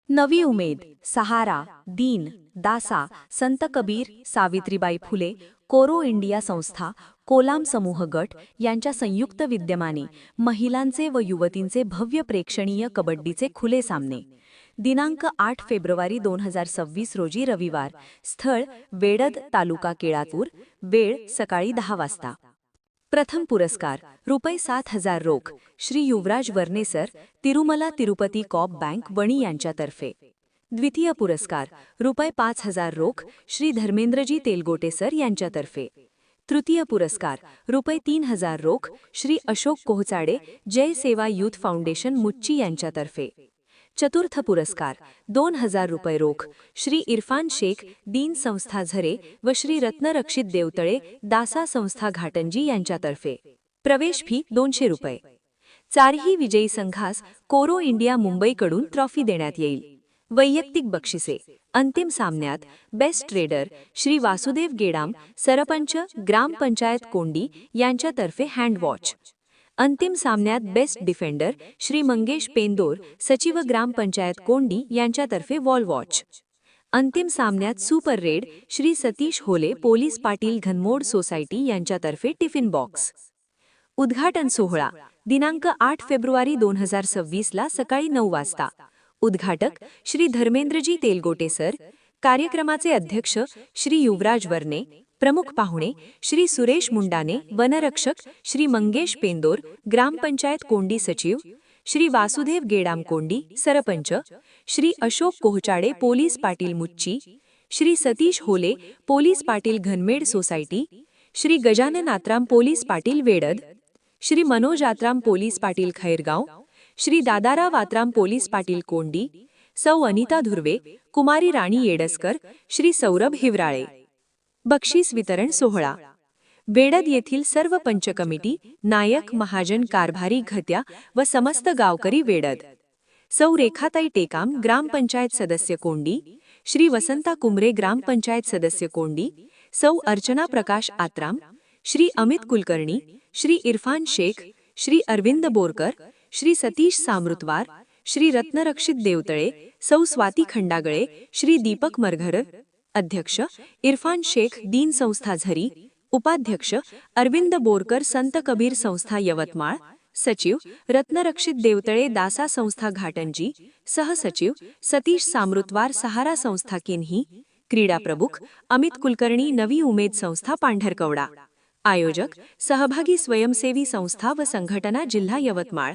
नवी उमेद, सहारा, दीन, दासा, संत कबीर, सावित्रीबाई फुले, कोरो इंडिया संस्था, कोलाम समूह गट यांच्या संयुक्त विद्यमाने महिलांचे व युवतींचे भव्य प्रेक्षणीय कबड्डीचे खुले सामने. दिनांक 8 फेब्रुवारी 2026 रोजी रविवार. स्थळ वेडद, तालुका केळापूर. वेळ सकाळी 10 वाजता. प्रथम पुरस्कार ₹7,000 रोख श्री युवराज वर्नेसर, तिरुमला तिरुपती कॉप बँक वणी यांच्यातर्फे. द्वितीय पुरस्कार ₹5,000 रोख श्री धर्मेंद्रजी तेलगोटे सर यांच्यातर्फे. तृतीय पुरस्कार ₹3,000 रोख श्री अशोक कोहचाडे, जय सेवा यूथ फाउंडेशन मुच्ची यांच्यातर्फे. चतुर्थ पुरस्कार ₹2,000 रोख श्री इरफान शेख, दीन संस्था झरे व श्री रत्नरक्षित देवतळे, दासा संस्था घाटंजी यांच्यातर्फे. प्रवेश फी ₹200. चारही विजयी संघास कोरो इंडिया मुंबईकडून ट्रॉफी देण्यात येईल. वैयक्तिक बक्षिसे. अंतिम सामन्यात बेस्ट ट्रेडर श्री वासुदेव गेडाम, सरपंच ग्रामपंचायत कोंडी यांच्यातर्फे हँड वॉच. अंतिम सामन्यात बेस्ट डिफेंडर श्री मंगेश पेंदोर, सचिव ग्रामपंचायत कोंडी यांच्यातर्फे वॉल वॉच. अंतिम सामन्यात super red Shri Satish Hole, police Patil घनमोड society यांच्यातर्फे टिफिन बॉक्स. उद्घाटन सोहळा दिनांक 8 फेब्रुवारी 2026 ला सकाळी 9 वाजता. उद्घाटक श्री धर्मेंद्रजी तेलगोटे सर. कार्यक्रमाचे अध्यक्ष श्री युवराज वर्ने. प्रमुख पाहुणे श्री सुरेश मुंडाने, वनरक्षक श्री मंगेश पेंदोर, ग्रामपंचायत कोंडी सचिव Shri Vasudev Gedam Kondi, sarpanch Shri Ashok Kohchade, police Patil Muchchi, Shri Satish Hole, police Patil Ghanmed society, Shri Gajanan Atram, police Patil Vedad, Shri Manoj Atram, police Patil Khairgaon, Shri Dadarao Atram, police Patil Kondi, सौ अनिता धुर्वे, कुमारी राणी येडसकर, श्री सौरभ हिवराळे. बक्षीस वितरण सोहळा. वेडद येथील सर्व पंच कमिटी, नायक, महाजन, कारभारी, घत्या व समस्त गावकरी वेडद. सौ रेखाताई टेकाम, ग्रामपंचायत सदस्य कोंडी, श्री वसंता कुंभरे, ग्रामपंचायत सदस्य कोंडी, सौ अर्चना प्रकाश आत्राम, श्री अमित कुलकर्णी, श्री इरफान शेख, श्री अरविंद बोरकर, श्री सतीश सामृतवार, श्री रत्नरक्षित देवतळे, सौ स्वाती खंडागळे, श्री दीपक मरघर. अध्यक्ष इरफान शेख, दीन संस्था झरी. उपाध्यक्ष अरविंद बोरकर, संत कबीर संस्था यवतमाळ. सचिव रत्नरक्षित देवतळे, दासा संस्था घाटंजी. सहसचिव सतीश सामृतवार, सहारा संस्था किन्ही. क्रीडा प्रमुख अमित कुलकर्णी, नवी उमेद संस्था पांढरकवडा. आयोजक सहभागी स्वयंसेवी संस्था व संघटना, जिल्हा यवतमाळ.